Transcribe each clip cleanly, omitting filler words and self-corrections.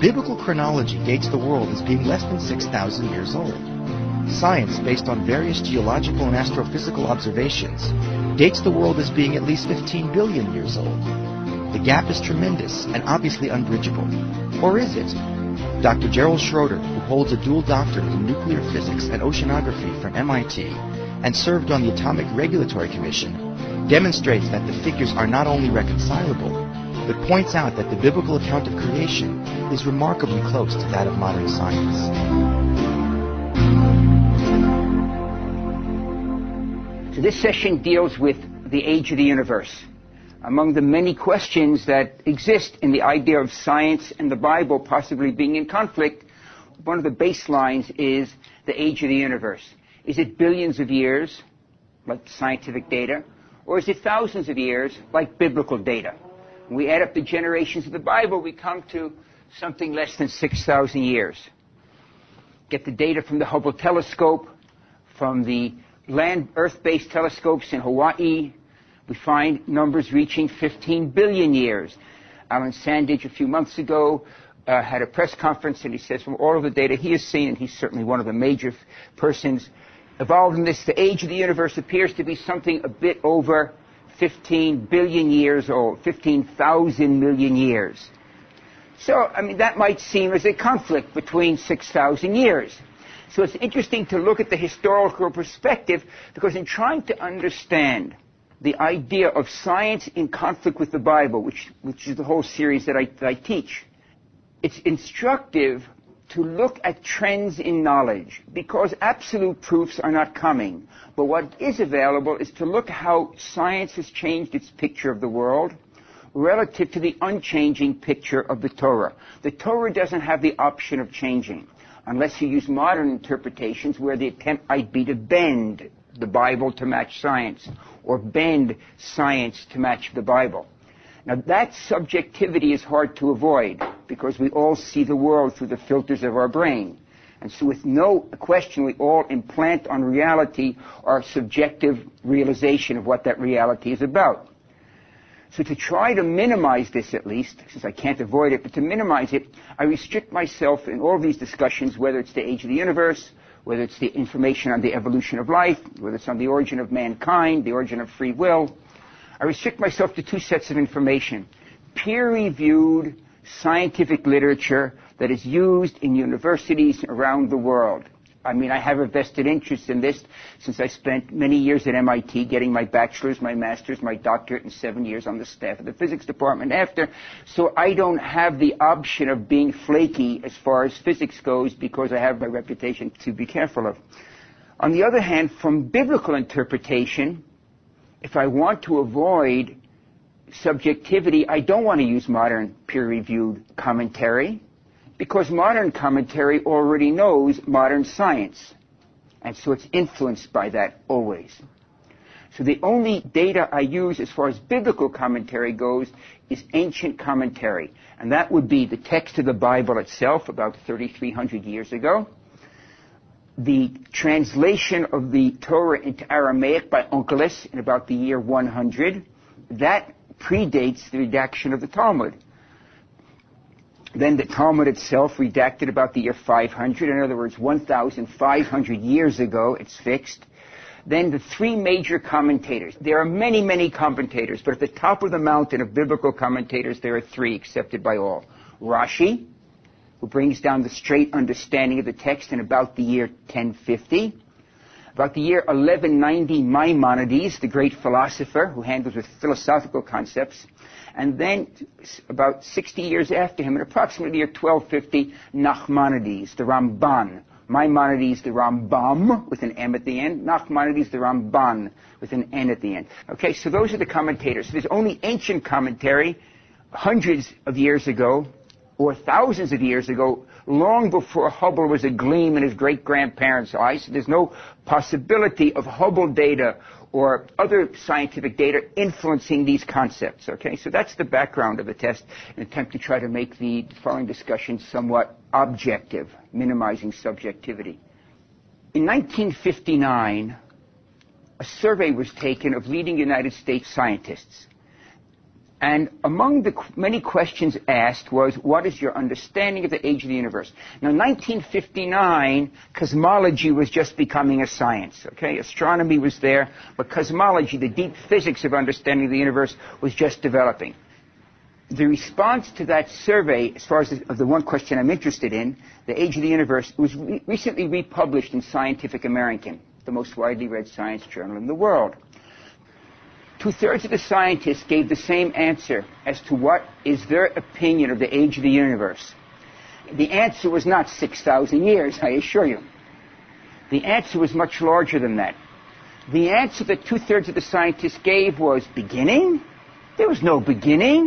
Biblical chronology dates the world as being less than 6,000 years old. Science, based on various geological and astrophysical observations, dates the world as being at least 15 billion years old. The gap is tremendous and obviously unbridgeable. Or is it? Dr. Gerald Schroeder, who holds a dual doctorate in nuclear physics and oceanography from MIT and served on the Atomic Regulatory Commission, demonstrates that the figures are not only reconcilable, but points out that the biblical account of creation is remarkably close to that of modern science. So this session deals with the age of the universe. Among the many questions that exist in the idea of science and the Bible possibly being in conflict, one of the baselines is the age of the universe. Is it billions of years, like scientific data, or is it thousands of years, like biblical data? When we add up the generations of the Bible, we come to something less than 6,000 years. Get the data from the Hubble telescope, from the land Earth-based telescopes in Hawaii, we find numbers reaching 15 billion years. Alan Sandage, a few months ago, had a press conference, and he says from all of the data he has seen, and he's certainly one of the major persons involved in this, the age of the universe appears to be something a bit over 15 billion years old, 15,000 million years. So, I mean, that might seem as a conflict between 6,000 years. So it's interesting to look at the historical perspective, because in trying to understand the idea of science in conflict with the Bible, which is the whole series that I teach, it's instructive to look at trends in knowledge, because absolute proofs are not coming. But what is available is to look how science has changed its picture of the world relative to the unchanging picture of the Torah. The Torah doesn't have the option of changing, unless you use modern interpretations where the attempt might be to bend the Bible to match science, or bend science to match the Bible. Now, that subjectivity is hard to avoid, because we all see the world through the filters of our brain. And so with no question, we all implant on reality our subjective realization of what that reality is about. So to try to minimize this, at least, since I can't avoid it, but to minimize it, I restrict myself in all of these discussions, whether it's the age of the universe, whether it's the information on the evolution of life, whether it's on the origin of mankind, the origin of free will, I restrict myself to two sets of information: peer-reviewed scientific literature that is used in universities around the world. I mean, I have a vested interest in this since I spent many years at MIT getting my bachelor's, my master's, my doctorate, and 7 years on the staff of the physics department after. So I don't have the option of being flaky as far as physics goes, because I have my reputation to be careful of. On the other hand, from biblical interpretation, if I want to avoid subjectivity, I don't want to use modern peer-reviewed commentary, because modern commentary already knows modern science, and so it's influenced by that always. So the only data I use as far as biblical commentary goes is ancient commentary, and that would be the text of the Bible itself about 3,300 years ago, the translation of the Torah into Aramaic by Onkelos in about the year 100. That predates the redaction of the Talmud. Then the Talmud itself redacted about the year 500. In other words, 1,500 years ago, it's fixed. Then the three major commentators. There are many, many commentators, but at the top of the mountain of biblical commentators, there are three accepted by all. Rashi, who brings down the straight understanding of the text in about the year 1050. About the year 1190, Maimonides, the great philosopher who handles with philosophical concepts. And then about 60 years after him, in approximately the year 1250, Nachmanides, the Ramban. Maimonides, the Rambam, with an M at the end. Nachmanides, the Ramban, with an N at the end. Okay, so those are the commentators. So there's only ancient commentary hundreds of years ago, or thousands of years ago, long before Hubble was a gleam in his great-grandparents' eyes. So there's no possibility of Hubble data or other scientific data influencing these concepts. Okay, so that's the background of the test, an attempt to try to make the following discussion somewhat objective, minimizing subjectivity. In 1959, a survey was taken of leading United States scientists. And among the many questions asked was, what is your understanding of the age of the universe? Now, in 1959, cosmology was just becoming a science, okay? Astronomy was there, but cosmology, the deep physics of understanding the universe, was just developing. The response to that survey, as far as the one question I'm interested in, the age of the universe, was recently republished in Scientific American, the most widely read science journal in the world. 2/3 of the scientists gave the same answer as to what is their opinion of the age of the universe. The answer was not 6,000 years, I assure you. The answer was much larger than that. The answer that 2/3 of the scientists gave was beginning? There was no beginning.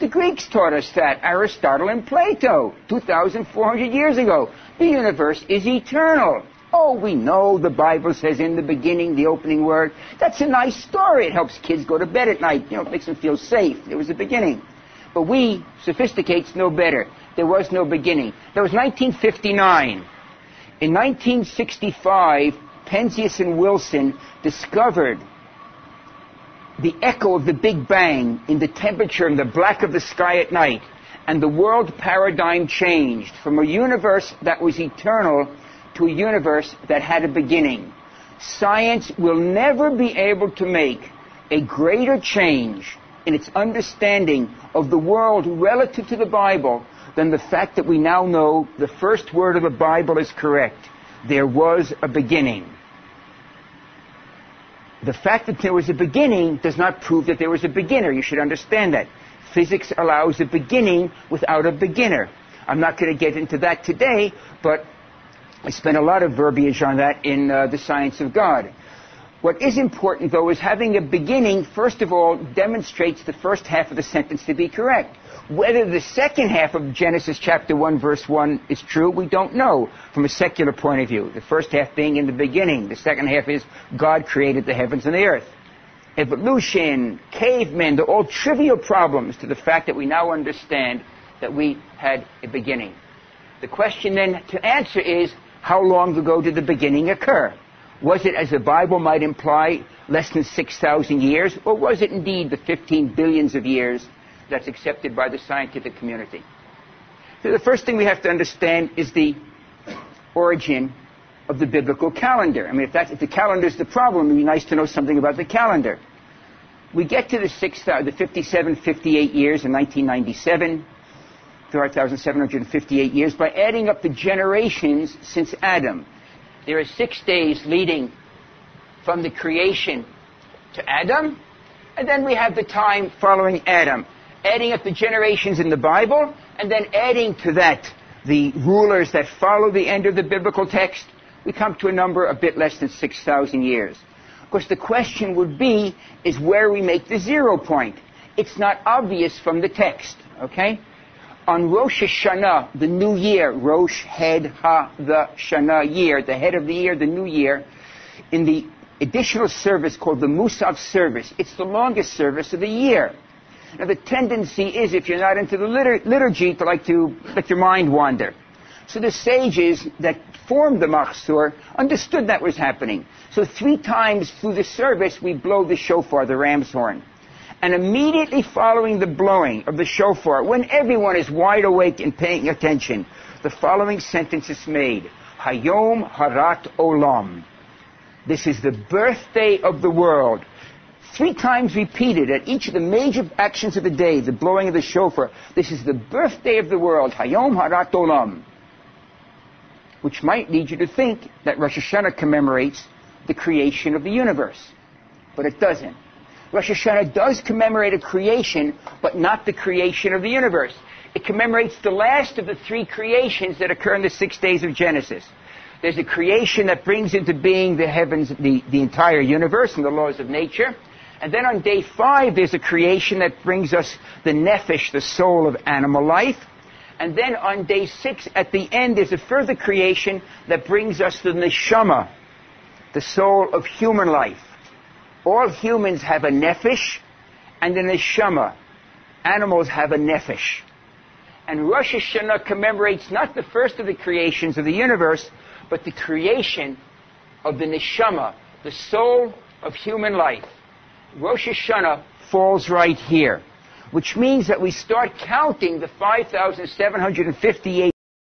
The Greeks taught us that, Aristotle and Plato, 2,400 years ago. The universe is eternal. Oh, we know the Bible says in the beginning, the opening word. That's a nice story. It helps kids go to bed at night. You know, it makes them feel safe. There was a beginning. But we, sophisticates, know better. There was no beginning. That was 1959. In 1965, Penzias and Wilson discovered the echo of the Big Bang in the temperature and the black of the sky at night. And the world paradigm changed from a universe that was eternal to a universe that had a beginning. Science will never be able to make a greater change in its understanding of the world relative to the Bible than the fact that we now know the first word of the Bible is correct. There was a beginning. The fact that there was a beginning does not prove that there was a beginner. You should understand that. Physics allows a beginning without a beginner. I'm not going to get into that today, but I spent a lot of verbiage on that in The Science of God. What is important, though, is having a beginning, first of all, demonstrates the first half of the sentence to be correct. Whether the second half of Genesis chapter 1, verse 1 is true, we don't know from a secular point of view. The first half being in the beginning. The second half is God created the heavens and the earth. Evolution, cavemen, they're all trivial problems to the fact that we now understand that we had a beginning. The question then to answer is, how long ago did the beginning occur? Was it, as the Bible might imply, less than 6,000 years? Or was it indeed the 15 billions of years that's accepted by the scientific community? So the first thing we have to understand is the origin of the biblical calendar. I mean, if the calendar is the problem, it would be nice to know something about the calendar. We get to the 57, 58 years in 1997, 4,758 years, by adding up the generations since Adam. There are 6 days leading from the creation to Adam, and then we have the time following Adam. Adding up the generations in the Bible, and then adding to that the rulers that follow the end of the biblical text, we come to a number a bit less than 6,000 years. Of course, the question would be, is where we make the 0 point. It's not obvious from the text, okay? On Rosh Hashanah, the new year, Rosh, head, ha, the Shana, year, the head of the year, the new year, in the additional service called the Musaf service, it's the longest service of the year. Now, the tendency is, if you're not into the liturgy, to let your mind wander. So the sages that formed the Machzor understood that was happening. So 3 times through the service, we blow the shofar, the ram's horn. And immediately following the blowing of the shofar, when everyone is wide awake and paying attention, the following sentence is made. Hayom Harat Olam. This is the birthday of the world. 3 times repeated at each of the major actions of the day, the blowing of the shofar. This is the birthday of the world. Hayom Harat Olam. Which might lead you to think that Rosh Hashanah commemorates the creation of the universe. But it doesn't. Rosh Hashanah does commemorate a creation, but not the creation of the universe. It commemorates the last of the 3 creations that occur in the 6 days of Genesis. There's a creation that brings into being the heavens, the entire universe and the laws of nature. And then on day 5, there's a creation that brings us the nephesh, the soul of animal life. And then on day 6, at the end, there's a further creation that brings us the neshama, the soul of human life. All humans have a nephesh and a neshama. Animals have a nephesh. And Rosh Hashanah commemorates not the first of the creations of the universe, but the creation of the neshama, the soul of human life. Rosh Hashanah falls right here. which means that we start counting the 5,758